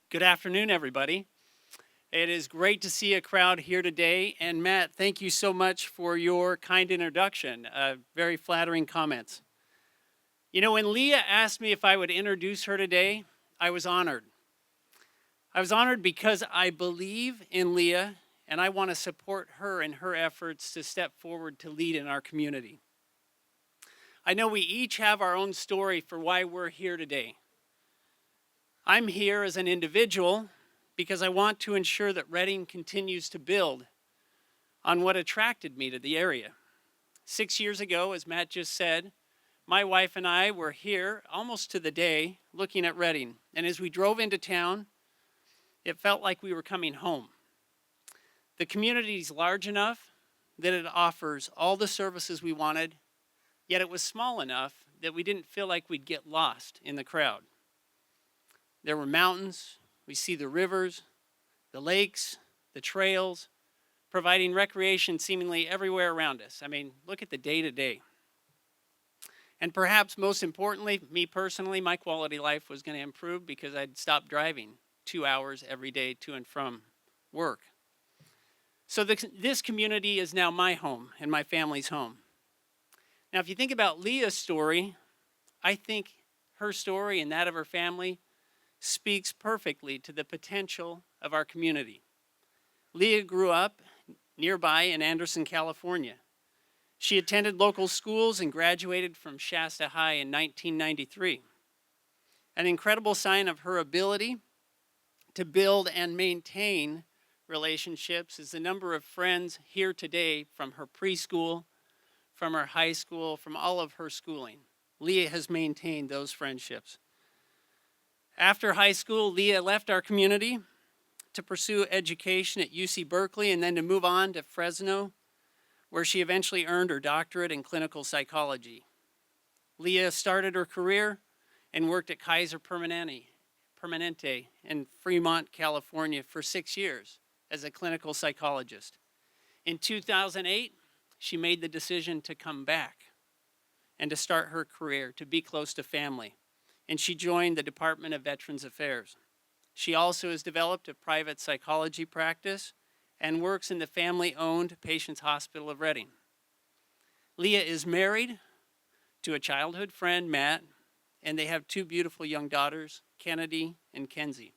Good afternoon, everybody. It is great to see a crowd here today. And Matt, thank you so much for your kind introduction. Very flattering comments. You know, when Lea asked me if I would introduce her today, I was honored. I was honored because I believe in Lea and I want to support her in her efforts to step forward to lead in our community. I know we each have our own story for why we're here today. I'm here as an individual because I want to ensure that Redding continues to build on what attracted me to the area. 6 years ago, as Matt just said, my wife and I were here almost to the day looking at Redding. And as we drove into town, it felt like we were coming home. The community is large enough that it offers all the services we wanted, yet it was small enough that we didn't feel like we'd get lost in the crowd. There were mountains, we see the rivers, the lakes, the trails, providing recreation seemingly everywhere around us. I mean, look at the day-to-day. And perhaps most importantly, me personally, my quality of life was going to improve because I'd stopped driving 2 hours every day to and from work. So this community is now my home and my family's home. Now, if you think about Lea's story, I think her story and that of her family speaks perfectly to the potential of our community. Lea grew up nearby in Anderson, California. She attended local schools and graduated from Shasta High in 1993. An incredible sign of her ability to build and maintain relationships is the number of friends here today from her preschool, from her high school, from all of her schooling. Lea has maintained those friendships. After high school, Lea left our community to pursue education at UC Berkeley and then to move on to Fresno, where she eventually earned her doctorate in clinical psychology. Lea started her career and worked at Kaiser Permanente in Fremont, California for 6 years as a clinical psychologist. In 2008, she made the decision to come back and to start her career, to be close to family. And she joined the Department of Veterans Affairs. She also has developed a private psychology practice and works in the family-owned Patients Hospital of Redding. Lea is married to a childhood friend, Matt, and they have 2 beautiful young daughters, Kennedy and Kenzie.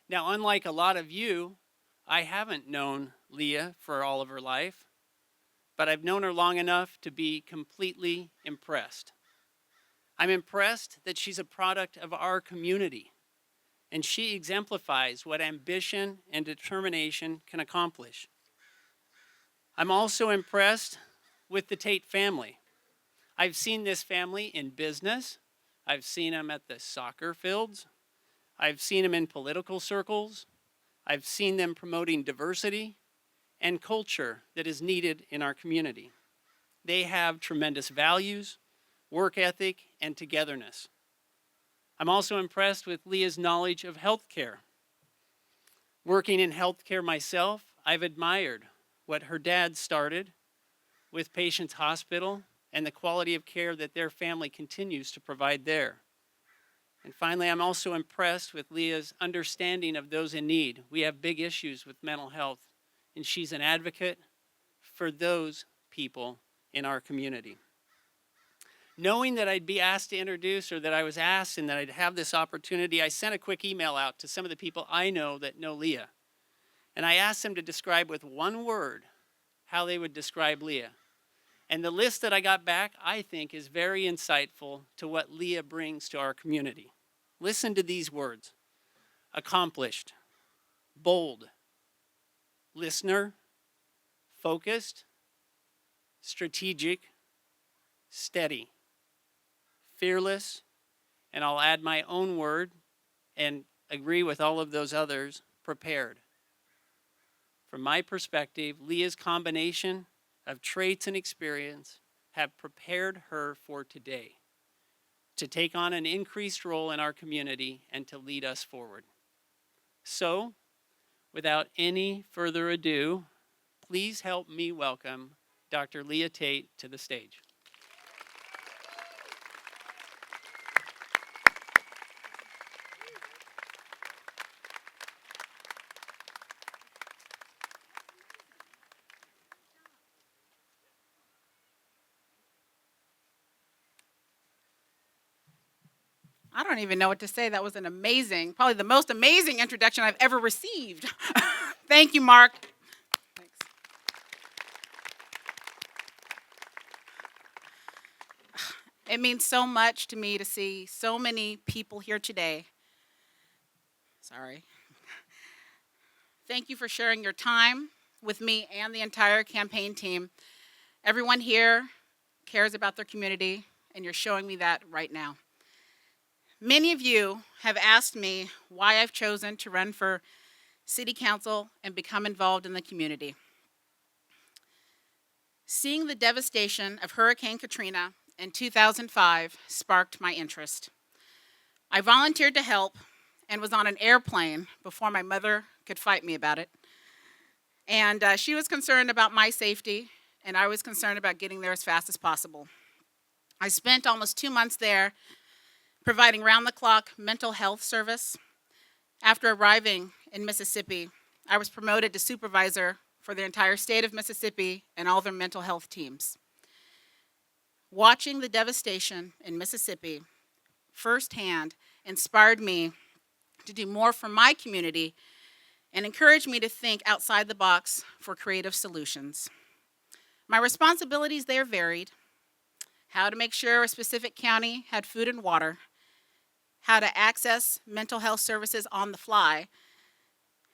Now, unlike a lot of you, I haven't known Lea for all of her life, but I've known her long enough to be completely impressed. I'm impressed that she's a product of our community, and she exemplifies what ambition and determination can accomplish. I'm also impressed with the Tate family. I've seen this family in business. I've seen them at the soccer fields. I've seen them in political circles. I've seen them promoting diversity and culture that is needed in our community. They have tremendous values, work ethic, and togetherness. I'm also impressed with Lea's knowledge of healthcare. Working in healthcare myself, I've admired what her dad started with Patients Hospital and the quality of care that their family continues to provide there. And finally, I'm also impressed with Lea's understanding of those in need. We have big issues with mental health, and she's an advocate for those people in our community. Knowing that I'd be asked to introduce, or that I was asked and that I'd have this opportunity, I sent a quick email out to some of the people I know that know Lea. And I asked them to describe with one word how they would describe Lea. And the list that I got back, I think, is very insightful to what Lea brings to our community. Listen to these words: accomplished, bold, listener, focused, strategic, steady, fearless, and I'll add my own word and agree with all of those others, prepared. From my perspective, Lea's combination of traits and experience have prepared her for today, to take on an increased role in our community and to lead us forward. So, without any further ado, please help me welcome Dr. Lea Tate to the stage. I don't even know what to say. That was an amazing, probably the most amazing introduction I've ever received. Thank you, Mark. Thanks. It means so much to me to see so many people here today. Sorry. Thank you for sharing your time with me and the entire campaign team. Everyone here cares about their community, and you're showing me that right now. Many of you have asked me why I've chosen to run for city council and become involved in the community. Seeing the devastation of Hurricane Katrina in 2005 sparked my interest. I volunteered to help and was on an airplane before my mother could fight me about it. And she was concerned about my safety, and I was concerned about getting there as fast as possible. I spent almost 2 months there providing round-the-clock mental health service. After arriving in Mississippi, I was promoted to supervisor for the entire state of Mississippi and all their mental health teams. Watching the devastation in Mississippi firsthand inspired me to do more for my community and encouraged me to think outside the box for creative solutions. My responsibilities there varied: how to make sure a specific county had food and water, how to access mental health services on the fly,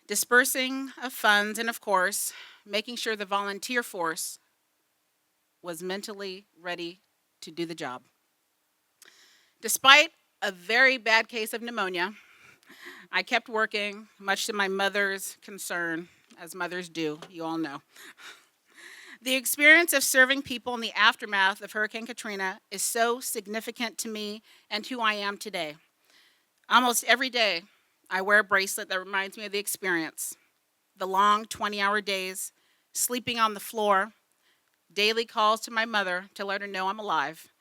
dispersing of funds, and of course, making sure the volunteer force was mentally ready to do the job. Despite a very bad case of pneumonia, I kept working, much to my mother's concern, as mothers do, you all know. The experience of serving people in the aftermath of Hurricane Katrina is so significant to me and who I am today. Almost every day, I wear a bracelet that reminds me of the experience. The long 20-hour days, sleeping on the floor, daily calls to my mother to let her know I'm alive.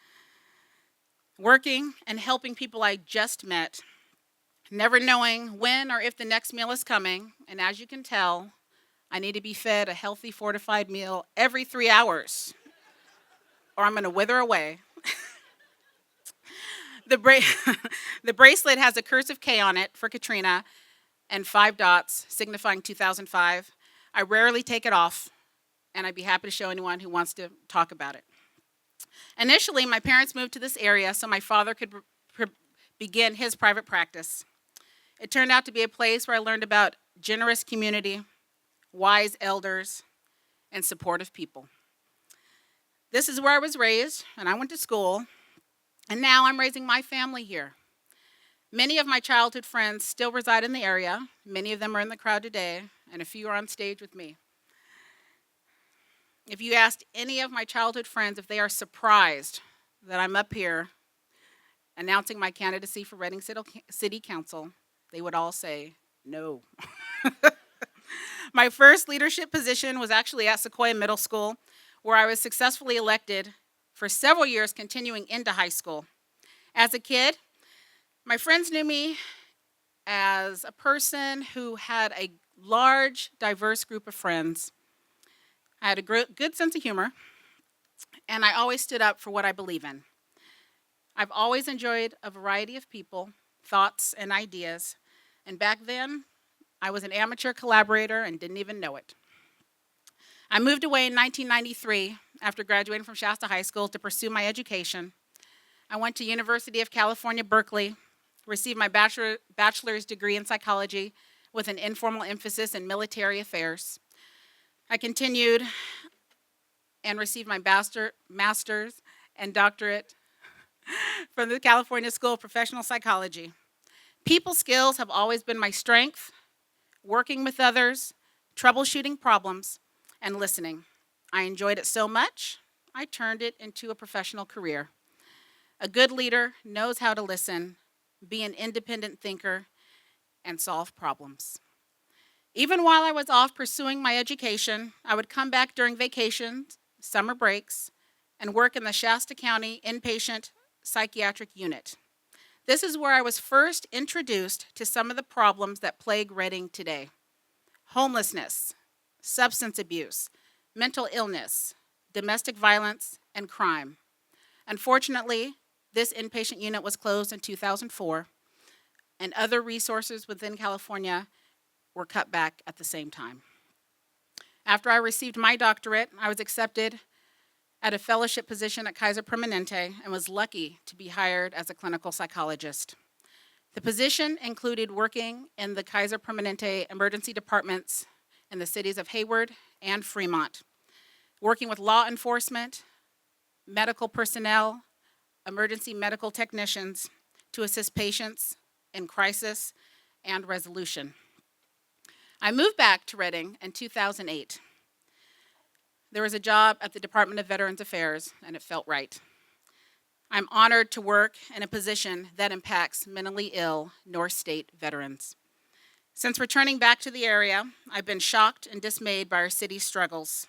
Working and helping people I just met, never knowing when or if the next meal is coming, and as you can tell, I need to be fed a healthy, fortified meal every 3 hours, or I'm gonna wither away. The bracelet has a cursive K on it for Katrina and 5 dots signifying 2005. I rarely take it off, and I'd be happy to show anyone who wants to talk about it. Initially, my parents moved to this area so my father could begin his private practice. It turned out to be a place where I learned about generous community, wise elders, and supportive people. This is where I was raised, and I went to school. And now I'm raising my family here. Many of my childhood friends still reside in the area. Many of them are in the crowd today, and a few are on stage with me. If you asked any of my childhood friends if they are surprised that I'm up here announcing my candidacy for Redding City Council, they would all say no. My first leadership position was actually at Sequoia Middle School, where I was successfully elected for several years, continuing into high school. As a kid, my friends knew me as a person who had a large, diverse group of friends. I had a good sense of humor, and I always stood up for what I believe in. I've always enjoyed a variety of people, thoughts, and ideas, and back then, I was an amateur collaborator and didn't even know it. I moved away in 1993 after graduating from Shasta High School to pursue my education. I went to University of California, Berkeley, received my bachelor's degree in psychology with an informal emphasis in military affairs. I continued and received my master's and doctorate from the California School of Professional Psychology. People skills have always been my strength, working with others, troubleshooting problems, and listening. I enjoyed it so much, I turned it into a professional career. A good leader knows how to listen, be an independent thinker, and solve problems. Even while I was off pursuing my education, I would come back during vacations, summer breaks, and work in the Shasta County Inpatient Psychiatric Unit. This is where I was first introduced to some of the problems that plague Redding today: homelessness, substance abuse, mental illness, domestic violence, and crime. Unfortunately, This inpatient unit was closed in 2004, and other resources within California were cut back at the same time. After I received my doctorate, I was accepted at a fellowship position at Kaiser Permanente and was lucky to be hired as a clinical psychologist. The position included working in the Kaiser Permanente emergency departments in the cities of Hayward and Fremont, working with law enforcement, medical personnel, emergency medical technicians to assist patients in crisis and resolution. I moved back to Redding in 2008. There was a job at the Department of Veterans Affairs, and it felt right. I'm honored to work in a position that impacts mentally ill North State veterans. Since returning back to the area, I've been shocked and dismayed by our city's struggles.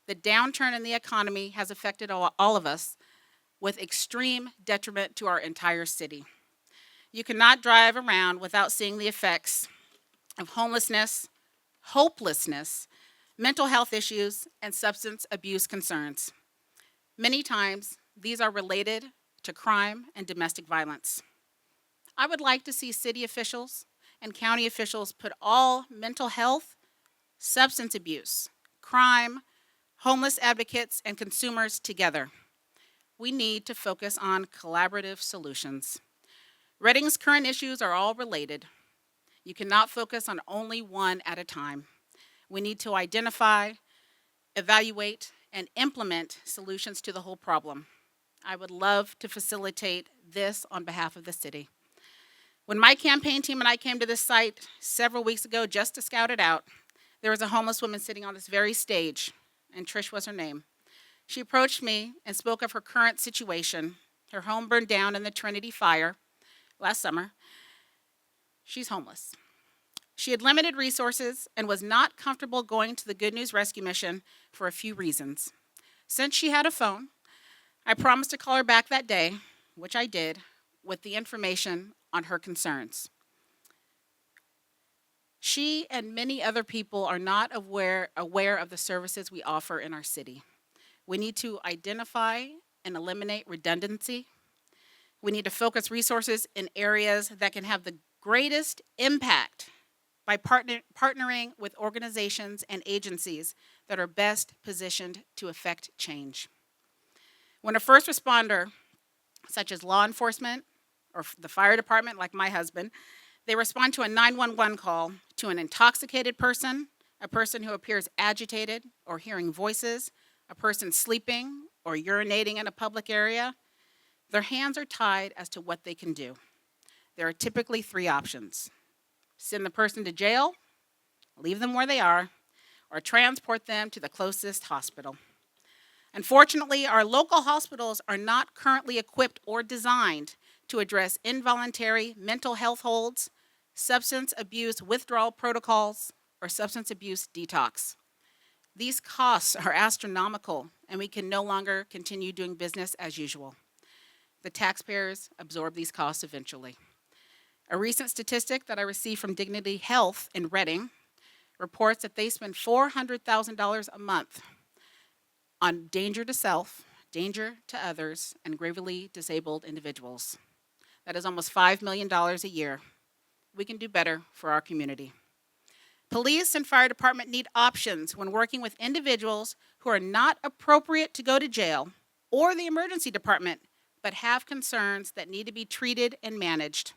The downturn in the economy has affected all of us with extreme detriment to our entire city. You cannot drive around without seeing the effects of homelessness, hopelessness, mental health issues, and substance abuse concerns. Many times, these are related to crime and domestic violence. I would like to see city officials and county officials put all mental health, substance abuse, crime, homeless advocates, and consumers together. We need to focus on collaborative solutions. Redding's current issues are all related. You cannot focus on only one at a time. We need to identify, evaluate, and implement solutions to the whole problem. I would love to facilitate this on behalf of the city. When my campaign team and I came to this site several weeks ago just to scout it out, there was a homeless woman sitting on this very stage, and Trish was her name. She approached me and spoke of her current situation. Her home burned down in the Trinity fire last summer. She's homeless. She had limited resources and was not comfortable going to the Good News Rescue Mission for a few reasons. Since she had a phone, I promised to call her back that day, which I did, with the information on her concerns. She and many other people are not aware of the services we offer in our city. We need to identify and eliminate redundancy. We need to focus resources in areas that can have the greatest impact by partnering with organizations and agencies that are best positioned to effect change. When a first responder, such as law enforcement or the fire department, like my husband, they respond to a 911 call to an intoxicated person, a person who appears agitated or hearing voices, a person sleeping or urinating in a public area, their hands are tied as to what they can do. There are typically three options: send the person to jail, leave them where they are, or transport them to the closest hospital. Unfortunately, our local hospitals are not currently equipped or designed to address involuntary mental health holds, substance abuse withdrawal protocols, or substance abuse detox. These costs are astronomical, and we can no longer continue doing business as usual. The taxpayers absorb these costs eventually. A recent statistic that I received from Dignity Health in Redding reports that they spend $400,000 a month on danger to self, danger to others, and gravely disabled individuals. That is almost $5 million a year. We can do better for our community. Police and fire department need options when working with individuals who are not appropriate to go to jail or the emergency department, but have concerns that need to be treated and managed.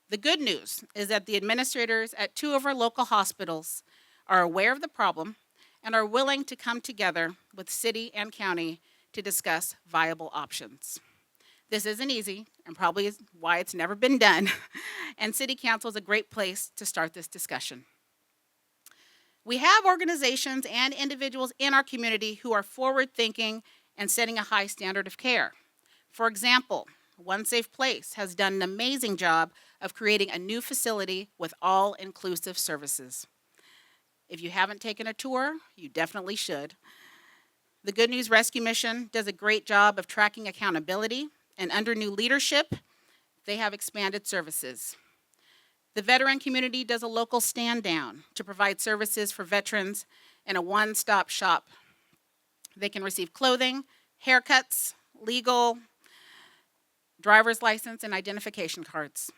The good news is that the administrators at 2 of our local hospitals are aware of the problem and are willing to come together with city and county to discuss viable options. This isn't easy, and probably is why it's never been done, and City Council is a great place to start this discussion. We have organizations and individuals in our community who are forward-thinking and setting a high standard of care. For example, One Safe Place has done an amazing job of creating a new facility with all-inclusive services. If you haven't taken a tour, you definitely should. The Good News Rescue Mission does a great job of tracking accountability, and under new leadership, they have expanded services. The veteran community does a local stand down to provide services for veterans in a one-stop shop. They can receive clothing, haircuts, legal, driver's license, and identification cards.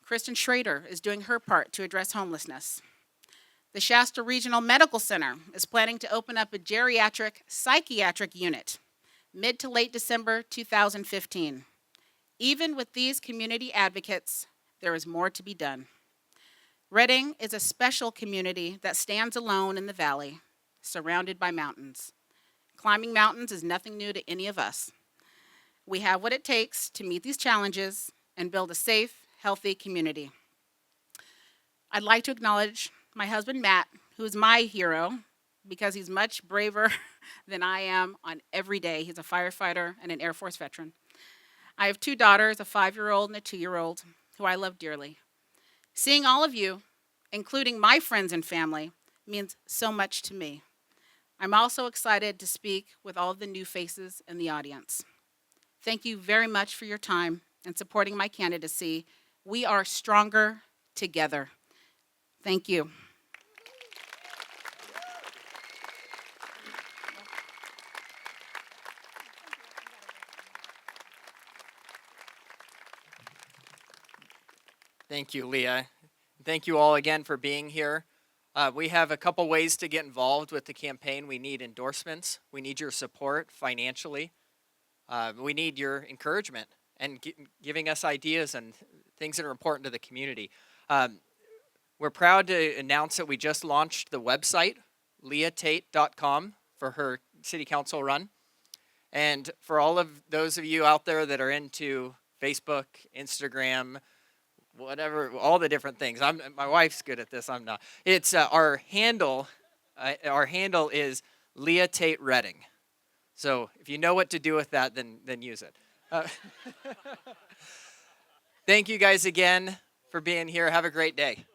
Kristen Schrader is doing her part to address homelessness. The Shasta Regional Medical Center is planning to open up a geriatric psychiatric unit mid to late December 2015. Even with these community advocates, there is more to be done. Redding is a special community that stands alone in the valley, surrounded by mountains. Climbing mountains is nothing new to any of us. We have what it takes to meet these challenges and build a safe, healthy community. I'd like to acknowledge my husband, Matt, who is my hero because he's much braver than I am on every day. He's a firefighter and an Air Force veteran. I have 2 daughters, a 5-year-old and a 2-year-old, who I love dearly. Seeing all of you, including my friends and family, means so much to me. I'm also excited to speak with all of the new faces in the audience. Thank you very much for your time and supporting my candidacy. We are stronger together. Thank you. Thank you, Leah. Thank you all again for being here. We have a couple ways to get involved with the campaign. We need endorsements. We need your support financially. We need your encouragement and giving us ideas and things that are important to the community. We're proud to announce that we just launched the website, leatate.com, for her city council run. And for all of those of you out there that are into Facebook, Instagram, whatever, all the different things. My wife's good at this. I'm not. It's our handle. Our handle is Lea Tate Redding. So if you know what to do with that, then use it. Thank you guys again for being here. Have a great day.